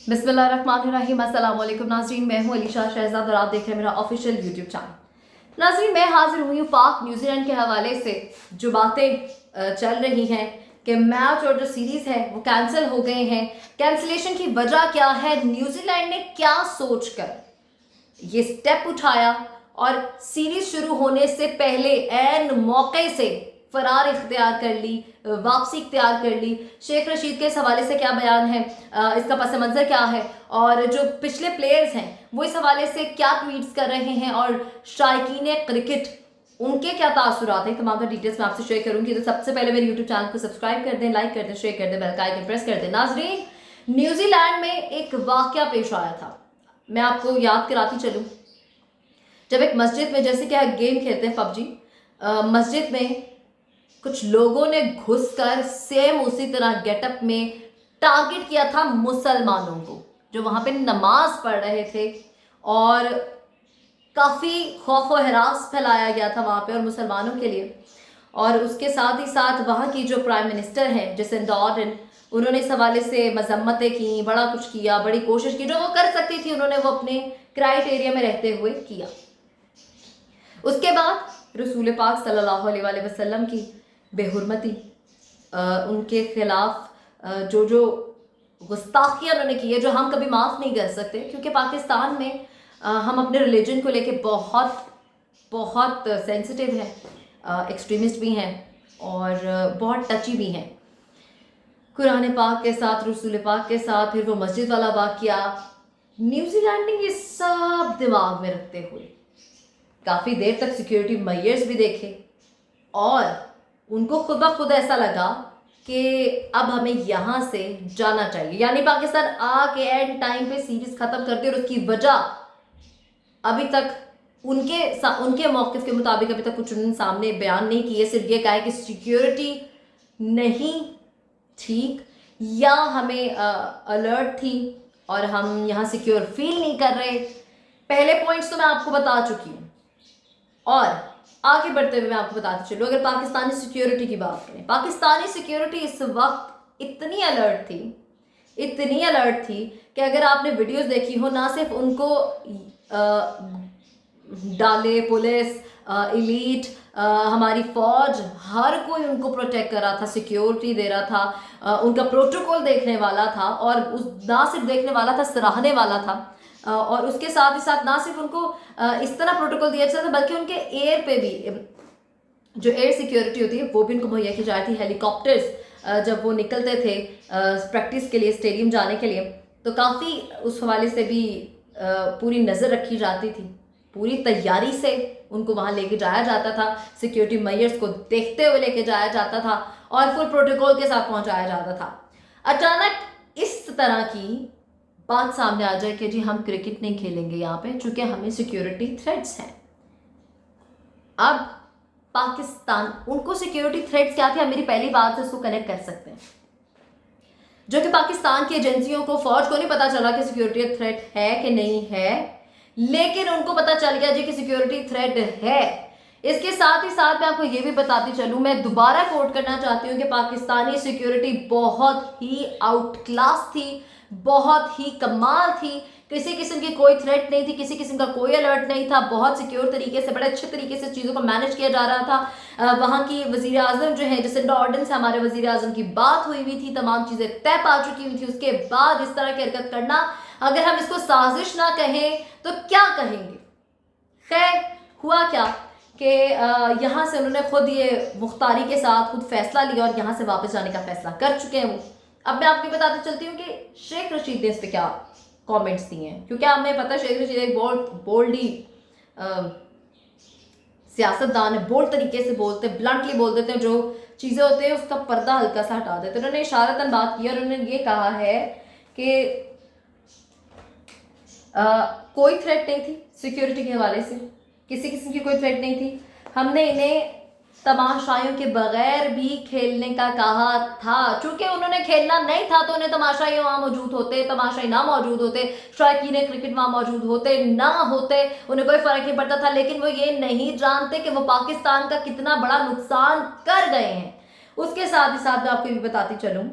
बिस्मिल्लाहिर्रहमानिर्रहीम। अस्सलाम वालेकुम नाज़रीन, मैं हूं अलीशा शहजाद और आप देख रहे हैं मेरा ऑफिशियल यूट्यूब चैनल। नाज़रीन, मैं हाजिर हुई हूँ पाक न्यूजीलैंड के हवाले से जो बातें चल रही हैं कि मैच और जो सीरीज़ है वो कैंसिल हो गए हैं। कैंसिलेशन की वजह क्या है, न्यूजीलैंड ने क्या सोचकर ये स्टेप उठाया और सीरीज शुरू होने से पहले एन मौके से फरार इख्तियार कर ली, वापसी इख्तियार कर ली। शेख रशीद के इस हवाले से क्या बयान है, इसका पस मंज़र क्या है और जो पिछले प्लेयर्स हैं वो इस हवाले से क्या ट्वीट्स कर रहे हैं और शायकीन क्रिकेट उनके क्या तासुरात हैं, तमाम डिटेल्स मैं आपसे शेयर करूंगी। तो सबसे पहले मेरे यूट्यूब चैनल को सब्सक्राइब कर दें, लाइक कर दें, शेयर कर दें, बेल का आइकन प्रेस कर दें। नाजरीन, न्यूजीलैंड में एक वाकया पेश आया था, मैं आपको याद कराती चलूं। जब एक मस्जिद में, जैसे कि गेम खेलते हैं पबजी, मस्जिद में कुछ लोगों ने घुसकर सेम उसी तरह गेटअप में टारगेट किया था मुसलमानों को जो वहां पे नमाज पढ़ रहे थे और काफ़ी खौफ और हरास फैलाया गया था वहां पे और मुसलमानों के लिए। और उसके साथ ही साथ वहाँ की जो प्राइम मिनिस्टर हैं जसिंडा आर्डर्न, उन्होंने इस हवाले से मजम्मतें की, बड़ा कुछ किया, बड़ी कोशिश की, जो वो कर सकती थी उन्होंने वो अपने क्राइटेरिया में रहते हुए किया। उसके बाद रसूल पाक सल्लल्लाहु अलैहि वसल्लम की बेहुरमती, उनके खिलाफ जो जो गुस्ताखियाँ उन्होंने की है जो हम कभी माफ़ नहीं कर सकते, क्योंकि पाकिस्तान में हम अपने रिलीजन को लेके बहुत बहुत सेंसिटिव हैं, एक्सट्रीमिस्ट भी हैं और बहुत टची भी हैं। कुरान पाक के साथ, रसूल पाक के साथ, फिर वो मस्जिद वाला वाक़या, न्यूजीलैंड ने ये सब दिमाग में रखते हुए काफ़ी देर तक सिक्योरिटी मेजर्स भी देखे और उनको खुद ब खुद ऐसा लगा कि अब हमें यहाँ से जाना चाहिए, यानी पाकिस्तान आके एंड टाइम पे सीरीज खत्म करती है। और उसकी वजह अभी तक उनके मौक़िफ़ के मुताबिक अभी तक कुछ उन्होंने सामने बयान नहीं किए, सिर्फ ये कहा है कि सिक्योरिटी नहीं ठीक, या हमें अलर्ट थी और हम यहाँ सिक्योर फील नहीं कर रहे। पहले पॉइंट्स तो मैं आपको बता चुकी हूँ और आगे बढ़ते हुए मैं आपको बताती चलूँ। अगर पाकिस्तानी सिक्योरिटी की बात करें, पाकिस्तानी सिक्योरिटी इस वक्त इतनी अलर्ट थी कि अगर आपने वीडियोस देखी हो, ना सिर्फ उनको डाले पुलिस, इलीट, हमारी फौज, हर कोई उनको प्रोटेक्ट कर रहा था, सिक्योरिटी दे रहा था, उनका प्रोटोकॉल देखने वाला था और ना सिर्फ देखने वाला था, सराहने वाला था। और उसके साथ ही साथ ना सिर्फ उनको इस तरह प्रोटोकॉल दिया जाता था, बल्कि उनके एयर पे भी जो एयर सिक्योरिटी होती है वो भी उनको मुहैया की जाती थी। हेलीकॉप्टर्स जब वो निकलते थे प्रैक्टिस के लिए, स्टेडियम जाने के लिए, तो काफ़ी उस हवाले से भी पूरी नज़र रखी जाती थी, पूरी तैयारी से उनको वहाँ लेके जाया जाता था, सिक्योरिटी मेजर्स को देखते हुए लेके जाया जाता था और फुल प्रोटोकॉल के साथ पहुँचाया जाता था। अचानक इस तरह की बात सामने आ जाए कि जी हम क्रिकेट नहीं खेलेंगे यहाँ पे चूंकि हमें सिक्योरिटी थ्रेट्स हैं। अब पाकिस्तान, उनको सिक्योरिटी थ्रेट्स क्या थे, हम मेरी पहली बात से उसको कनेक्ट कर सकते हैं, जो कि पाकिस्तान की एजेंसियों को, फौज को नहीं पता चला कि सिक्योरिटी थ्रेट है कि नहीं है, लेकिन उनको पता चल गया जी कि सिक्योरिटी थ्रेट है। इसके साथ ही साथ मैं आपको ये भी बताती चलूँ, मैं दोबारा कोट करना चाहती हूँ कि पाकिस्तानी सिक्योरिटी बहुत ही आउट क्लास थी, बहुत ही कमाल थी। किसी किस्म की कोई थ्रेट नहीं थी, किसी किस्म का कोई अलर्ट नहीं था, बहुत सिक्योर तरीके से, बड़े अच्छे तरीके से चीज़ों को मैनेज किया जा रहा था। वहाँ की वज़ीर आज़म जो है जसिंडा आर्डर्न से हमारे वज़ीर आज़म की बात हुई हुई थी, तमाम चीज़ें तय पा चुकी हुई थी। उसके बाद इस तरह की हरकत करना, अगर हम इसको साजिश ना कहें तो क्या कहेंगे। खैर, हुआ क्या कि यहाँ से उन्होंने खुद ये मुख्तारी के साथ खुद फैसला लिया और यहाँ से वापस जाने का फैसला कर चुके हैं वो। अब मैं आपको बताते चलती हूँ कि शेख रशीद ने इस पर क्या कमेंट्स दिए हैं, क्योंकि हमें पता है शेख रशीद एक बोल्डी सियासतदान है, बोल्ड तरीके से बोलते हैं, ब्लंटली बोल देते हैं, जो चीज़ें होते हैं उसका पर्दा हल्का सा हटा देते हैं। उन्होंने इशारतन बात की और उन्होंने ये कहा है कि कोई थ्रेट नहीं थी सिक्योरिटी के हवाले से, किसी किस्म की कोई थ्रेट नहीं थी। हमने इन्हें तमाशाइयों के बगैर भी खेलने का कहा था, चूंकि उन्होंने खेलना नहीं था तो उन्हें तमाशाई वहाँ मौजूद होते, तमाशाई ना मौजूद होते, शायकीन क्रिकेट वहाँ मौजूद होते ना होते, उन्हें कोई फर्क नहीं पड़ता था। लेकिन वो ये नहीं जानते कि वो पाकिस्तान का कितना बड़ा नुकसान कर गए हैं। उसके साथ ही साथ मैं आपको ये भी बताती चलूँ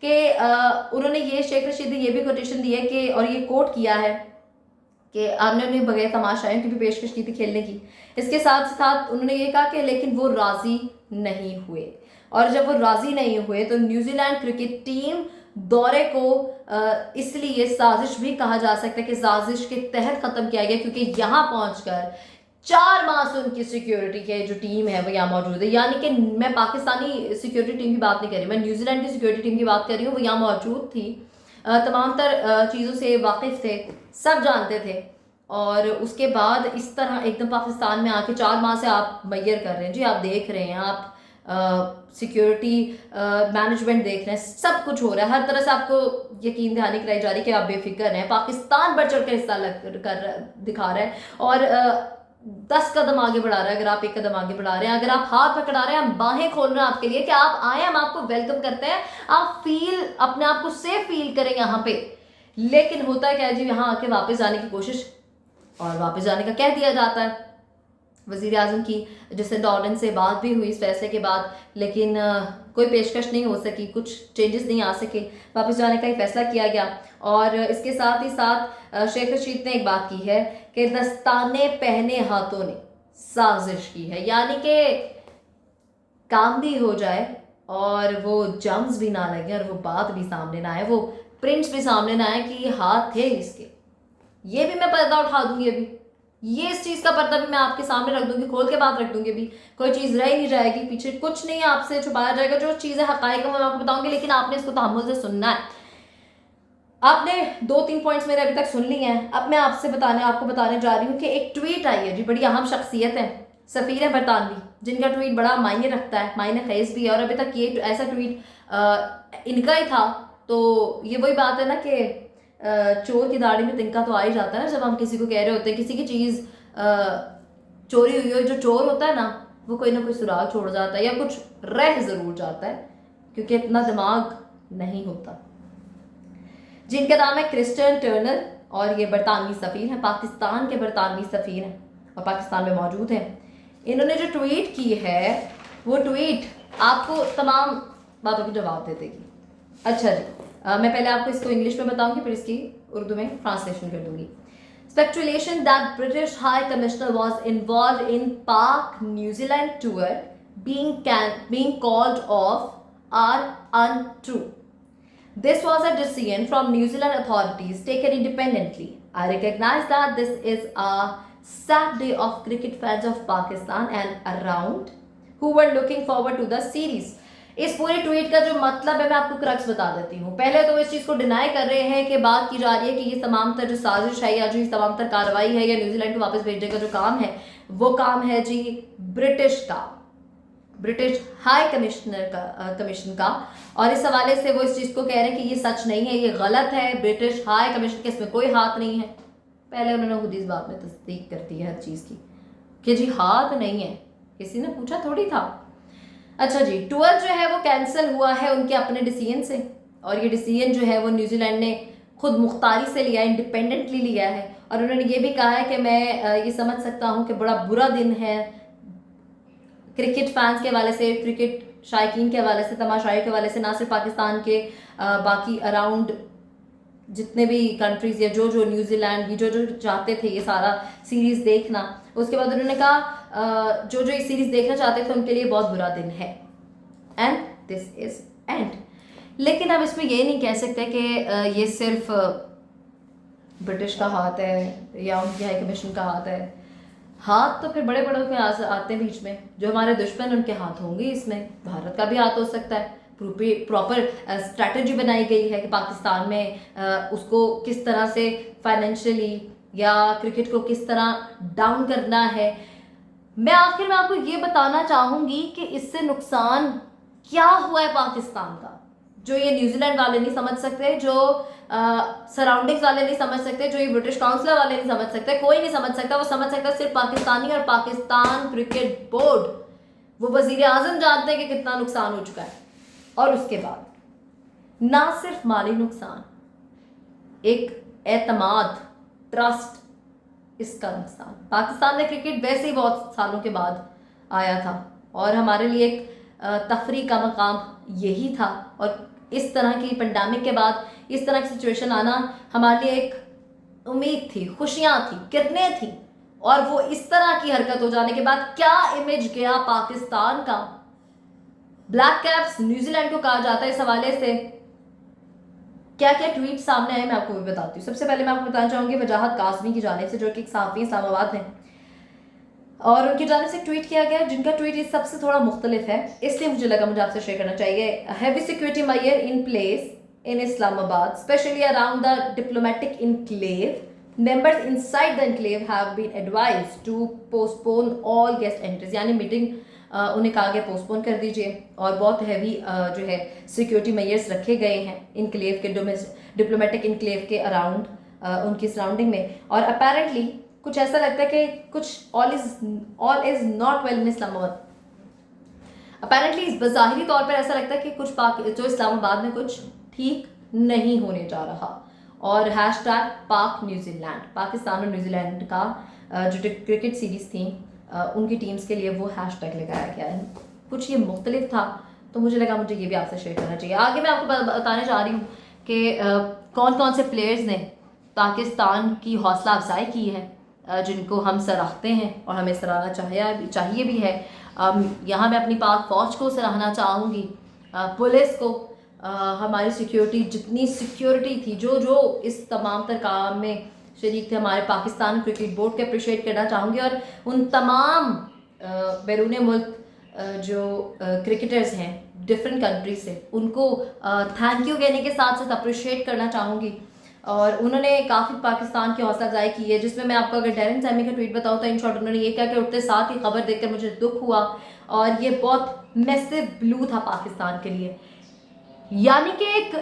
कि उन्होंने ये शेख रशीद ने ये भी कोटेशन दी है कि, और ये कोट किया है कि आपने उन्हें बगैर तमाशाइयों की भी पेशकश की थी खेलने की। इसके साथ साथ उन्होंने ये कहा कि लेकिन वो राज़ी नहीं हुए, और जब वो राज़ी नहीं हुए तो न्यूजीलैंड क्रिकेट टीम दौरे को इसलिए साजिश भी कहा जा सकता है कि साजिश के तहत ख़त्म किया गया, क्योंकि यहाँ पहुँचकर 4 मासूम की सिक्योरिटी के जो टीम है वो यहाँ मौजूद है। यानी कि मैं पाकिस्तानी सिक्योरिटी टीम की बात नहीं कर रही, मैं न्यूजीलैंड की सिक्योरिटी टीम की बात कर रही हूँ। वो यहाँ मौजूद थी, तमाम तर चीज़ों से वाकिफ़ थे, सब जानते थे, और उसके बाद इस तरह एकदम पाकिस्तान में आके 4 माह से आप मैयर कर रहे हैं जी, आप देख रहे हैं, आप सिक्योरिटी मैनेजमेंट देख रहे हैं, सब कुछ हो रहा है, हर तरह से आपको यकीन दहानी कराई जा रही है कि आप बेफिक्र हैं। पाकिस्तान बढ़ चढ़ कर हिस्सा दिखा रहा है और 10 कदम आगे बढ़ा रहा है। अगर आप 1 कदम आगे बढ़ा रहे हैं, अगर आप हाथ पकड़ा रहे हैं, हम बाहें खोल रहे हैं आपके लिए कि आप आए, हम आपको वेलकम करते हैं, आप अपने आप को सेफ फील करें यहाँ पे। लेकिन होता है क्या जी, यहाँ आके वापस जाने की कोशिश और वापस जाने का कह दिया जाता है। वज़ीर आज़म की जसिंडा आर्डर्न से बात भी हुई इस फैसले के बाद, लेकिन कोई पेशकश नहीं हो सकी, कुछ चेंजेस नहीं आ सके, वापस जाने का ही फैसला किया गया। और इसके साथ ही साथ शेख रशीद ने एक बात की है कि दस्ताने पहने हाथों ने साजिश की है, यानी कि काम भी हो जाए और वो जम्स भी ना लगे और वो बात भी सामने ना आए, वो प्रिंट्स भी सामने ना आए कि ये हाथ थे इसके। ये भी मैं पर्दा उठा दूंगी अभी, ये इस चीज़ का पर्दा भी मैं आपके सामने रख दूंगी, खोल के बात रख दूंगी। अभी कोई चीज़ रह नहीं जाएगी, पीछे कुछ नहीं आपसे छुपाया जाएगा, जो चीज़ें हकायक है मैं आपको बताऊंगी, लेकिन आपने इसको तहम्मुल से सुनना है। आपने 2-3 पॉइंट्स मेरे अभी तक सुन लिए हैं, अब मैं आपको बताने जा रही हूँ कि एक ट्वीट आई है जी, बड़ी अहम शख्सियत है, सफ़ीर है बरतानवी, जिनका ट्वीट बड़ा मायने रखता है, मायने खेज भी है, और अभी तक ये ऐसा ट्वीट इनका ही था। तो ये वही बात है ना कि चोर की दाढ़ी में तिनका तो आ ही जाता है ना, जब हम किसी को कह रहे होते हैं किसी की चीज़ चोरी हुई हो, जो चोर होता है ना वो कोई ना कोई सुराग छोड़ जाता है या कुछ रह ज़रूर जाता है, क्योंकि इतना दिमाग नहीं होता। जिनका नाम है क्रिस्टियन टर्नर, और ये बरतानवी सफ़ीर हैं, पाकिस्तान के बरतानवी सफ़ीर हैं और पाकिस्तान में मौजूद हैं। इन्होंने जो ट्वीट की है वो ट्वीट आपको तमाम बातों के जवाब दे देगी। अच्छा जी, मैं पहले आपको इसको इंग्लिश में बताऊंगी, फिर इसकी उर्दू में ट्रांसलेशन कर दूंगी। Speculation that British High Commissioner was involved in Pak New Zealand tour being called off are untrue. This was a decision from New Zealand authorities taken independently. I recognize that this is a sad day of cricket fans of Pakistan and around who were looking forward to the series. इस पूरे tweet का जो मतलब है मैं आपको crux बता देती हूँ। पहले तो इस चीज़ को डिनाई कर रहे हैं कि बात की जा रही है कि ये तमाम तर जो साजिश है या जो इस तमाम तर कार्रवाई है या न्यूजीलैंड को वापस भेजने का जो काम है वो काम है जी ब्रिटिश हाई कमीशन का। और इस हवाले से वो इस चीज़ को कह रहे हैं कि ये सच नहीं है, ये गलत है, ब्रिटिश हाई कमीशन के इसमें कोई हाथ नहीं है। पहले उन्होंने खुद इस बात में तस्दीक कर दी है हर चीज़ की कि जी हाथ नहीं है, किसी ने पूछा थोड़ी था। अच्छा जी, टूर जो है वो कैंसिल हुआ है उनके अपने डिसीजन से, और ये डिसीजन जो है वो न्यूजीलैंड ने खुद मुख्तारी से लिया है, इंडिपेंडेंटली लिया है। और उन्होंने ये भी कहा है कि मैं ये समझ सकता हूँ कि बड़ा बुरा दिन है क्रिकेट फैंस के हवाले से, क्रिकेट शायकीन के हवाले से, तमाशाइयों के हवाले से, ना सिर्फ पाकिस्तान के बाकी अराउंड जितने भी कंट्रीज़ या जो न्यूजीलैंड की जो चाहते थे ये सारा सीरीज़ देखना। उसके बाद उन्होंने कहा जो ये सीरीज़ देखना चाहते थे उनके लिए बहुत बुरा दिन है, एंड दिस इज़ एंड। लेकिन अब इसमें ये नहीं कह सकते कि ये सिर्फ ब्रिटिश का हाथ है या उनकी हाई कमीशन का हाथ है। हाथ तो फिर बड़े बड़ों के आते हैं बीच में, जो हमारे दुश्मन उनके हाथ होंगे, इसमें भारत का भी हाथ हो सकता है। प्रॉपर स्ट्रैटेजी बनाई गई है कि पाकिस्तान में उसको किस तरह से फाइनेंशियली या क्रिकेट को किस तरह डाउन करना है। मैं आखिर में आपको ये बताना चाहूँगी कि इससे नुकसान क्या हुआ है पाकिस्तान का, जो ये न्यूजीलैंड वाले नहीं समझ सकते, जो सराउंडिंग्स वाले नहीं समझ सकते, जो ये ब्रिटिश काउंसिलर वाले नहीं समझ सकते, कोई नहीं समझ सकता। वो समझ सकता सिर्फ पाकिस्तानी और पाकिस्तान क्रिकेट बोर्ड, वो वजीर आजम जानते हैं कि कितना नुकसान हो चुका है। और उसके बाद ना सिर्फ माली नुकसान, एक एतमाद, ट्रस्ट, इसका नुकसान। पाकिस्तान में क्रिकेट वैसे ही बहुत सालों के बाद आया था और हमारे लिए एक तफरी का मकाम यही था, और इस तरह की पेंडेमिक के बाद इस तरह की सिचुएशन आना हमारे लिए एक उम्मीद थी, खुशियां थी, किरणें थी, और वो इस तरह की हरकत हो जाने के बाद क्या इमेज गया पाकिस्तान का। ब्लैक कैप्स न्यूजीलैंड को कहा जाता है, इस हवाले से क्या क्या ट्वीट सामने आए मैं आपको भी बताती हूँ। सबसे पहले मैं आपको बताना चाहूंगी वजाहत काज़मी की जानिब से, जो कि एक सहाफ़ी इस्लामाबाद हैं, और उनकी जानिब से ट्वीट किया गया, जिनका ट्वीट इस सबसे थोड़ा मुख्तलिफ है, इसलिए मुझे लगा मुझे आपसे शेयर करना चाहिए। Heavy security measure in place in Islamabad, especially around the diplomatic enclave. Members inside the enclave have been advised to postpone all guest entries. यानी मीटिंग उन्हें कहा गया पोस्टपोन कर दीजिए, और बहुत हैवी जो है सिक्योरिटी मेजर्स रखे गए हैं इनक्लेव के, डिप्लोमेटिक इनक्लेव के अराउंड, उनकी सराउंडिंग में। और अपेरेंटली कुछ ऐसा लगता है कि कुछ all is not well in Islamabad. Apparently बज़ाहिरी तौर पर ऐसा लगता है कि कुछ जो इस्लामाबाद में कुछ ठीक नहीं होने जा रहा। और हैशटैग पाक न्यूजीलैंड, पाकिस्तान और न्यूजीलैंड का जो क्रिकेट सीरीज थी उनकी टीम्स के लिए वो हैशटैग लगाया गया है। कुछ ये मुख्तलिफ था, तो मुझे लगा मुझे ये भी आपसे शेयर करना चाहिए। आगे मैं आपको बताने जा रही हूँ कि कौन कौन से प्लेयर्स ने पाकिस्तान की हौसला अफजाई की है, जिनको हम सराहते हैं और हमें सराहना चाहिए भी है। यहाँ मैं अपनी पाक फौज को सराहना चाहूँगी, पुलिस को, हमारी सिक्योरिटी, जितनी सिक्योरिटी थी, जो इस तमाम तर काम में शरीक थे, हमारे पाकिस्तान क्रिकेट बोर्ड के अप्रिशिएट करना चाहूँगी, और उन तमाम बैरून मुल्क जो क्रिकेटर्स हैं डिफरेंट कंट्री से, उनको थैंक यू कहने के साथ साथ अप्रिशिएट करना चाहूँगी। और उन्होंने काफ़ी पाकिस्तान की हौसला अफजाई की है, जिसमें मैं आपको अगर डैरेन सैमी का ट्वीट बताऊँ तो इन शॉर्ट उन्होंने ये कहा कि उठते साथ ही खबर देखकर मुझे दुख हुआ, और ये बहुत मैसिव ब्लू था पाकिस्तान के लिए। यानी कि एक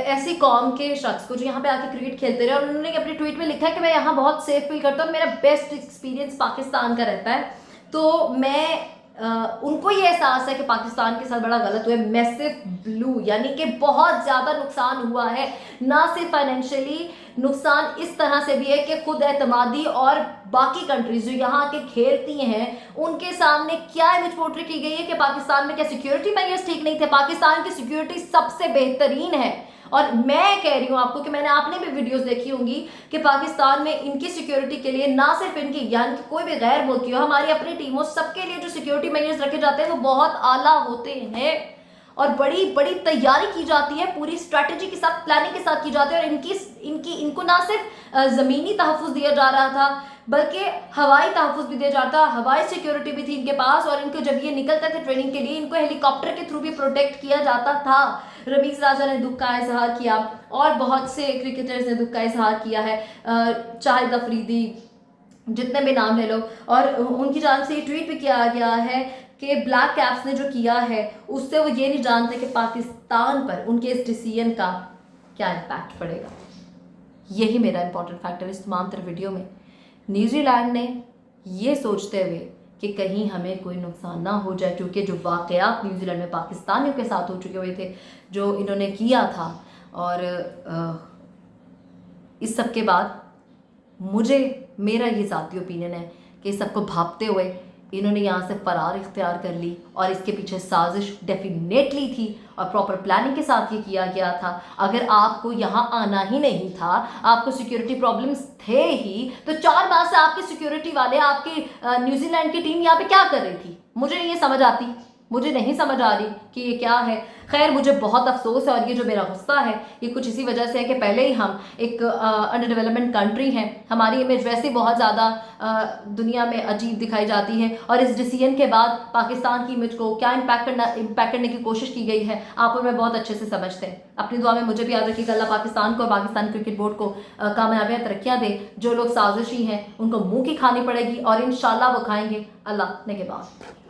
ऐसी कौम के शख्स को जो यहाँ पे आके क्रिकेट खेलते रहे, और उन्होंने अपने ट्वीट में लिखा है कि मैं यहाँ बहुत सेफ फील करता हूँ, मेरा बेस्ट एक्सपीरियंस पाकिस्तान का रहता है। तो मैं उनको ये एहसास है कि पाकिस्तान के साथ बड़ा गलत हुआ है। मैसिव ब्लू यानी कि बहुत ज़्यादा नुकसान हुआ है, ना सिर्फ फाइनेंशियली, नुकसान इस तरह से भी है कि खुद एतमादी और बाकी कंट्रीज जो यहाँ के खेलती हैं उनके सामने क्या इमेज पोर्ट्रे की गई है कि पाकिस्तान में क्या सिक्योरिटी मेजर्स ठीक नहीं थे। पाकिस्तान की सिक्योरिटी सबसे बेहतरीन है, और मैं कह रही हूँ आपको कि आपने भी वीडियोस देखी होंगी कि पाकिस्तान में इनकी सिक्योरिटी के लिए, ना सिर्फ इनकी यानी कि कोई भी गैर मुल्क की हो, हमारी अपनी टीम हो, सबके लिए जो सिक्योरिटी मेजर्स रखे जाते हैं वो बहुत आला होते हैं, और बड़ी बड़ी तैयारी की जाती है, पूरी स्ट्रैटेजी के साथ, प्लानिंग के साथ की जाती है। और इनको ना सिर्फ ज़मीनी तहफ़्फ़ुज़ दिया जा रहा था, बल्कि हवाई तहफ़्फ़ुज़ भी दिया जाता, हवाई सिक्योरिटी भी थी इनके पास, और इनको जब ये निकलते थे ट्रेनिंग के लिए इनको हेलीकॉप्टर के थ्रू भी प्रोटेक्ट किया जाता था। रमीज़ राजा ने दुख का इजहार किया, और बहुत से क्रिकेटर्स ने दुख का इजहार किया है, शाहिद अफरीदी, जितने भी नाम ले लो, और उनकी जान से ये ट्वीट भी किया गया है कि ब्लैक कैप्स ने जो किया है उससे वो ये नहीं जानते कि पाकिस्तान पर उनके इस डिसीजन का क्या इम्पैक्ट पड़ेगा। यही मेरा इंपॉर्टेंट फैक्टर इस तमाम तर वीडियो में। न्यूजीलैंड ने ये सोचते हुए कि कहीं हमें कोई नुकसान ना हो जाए, क्योंकि जो वाक़यात न्यूजीलैंड में पाकिस्तानियों के साथ हो चुके हुए थे, जो इन्होंने किया था, और इस सब के बाद मेरा ये ज़ाती ओपिनियन है कि सबको भापते हुए इन्होंने यहाँ से फरार इख्तियार कर ली, और इसके पीछे साजिश डेफिनेटली थी और प्रॉपर प्लानिंग के साथ ये किया गया था। अगर आपको यहाँ आना ही नहीं था, आपको सिक्योरिटी प्रॉब्लम्स थे ही, तो 4 माह से आपके सिक्योरिटी वाले, आपकी न्यूजीलैंड की टीम यहाँ पे क्या कर रही थी? मुझे ये समझ आती, मुझे नहीं समझ आ रही कि ये क्या है। खैर, मुझे बहुत अफसोस है, और ये जो मेरा गुस्सा है ये कुछ इसी वजह से है कि पहले ही हम एक अंडर डेवलपमेंट कंट्री हैं, हमारी इमेज वैसे ही बहुत ज़्यादा दुनिया में अजीब दिखाई जाती है, और इस डिसीजन के बाद पाकिस्तान की इमेज को क्या इम्पैक्ट करने की कोशिश की गई है, आप और मैं बहुत अच्छे से समझते हैं। अपनी दुआ में मुझे भी याद रखिएगा, अल्लाह पाकिस्तान को और पाकिस्तान क्रिकेट बोर्ड को कामयाबियाँ तरक्कियाँ दे। जो लोग साजिशी हैं उनको मुँह की खानी पड़ेगी, और इंशाल्लाह वो खाएंगे अल्लाह ने के बाद।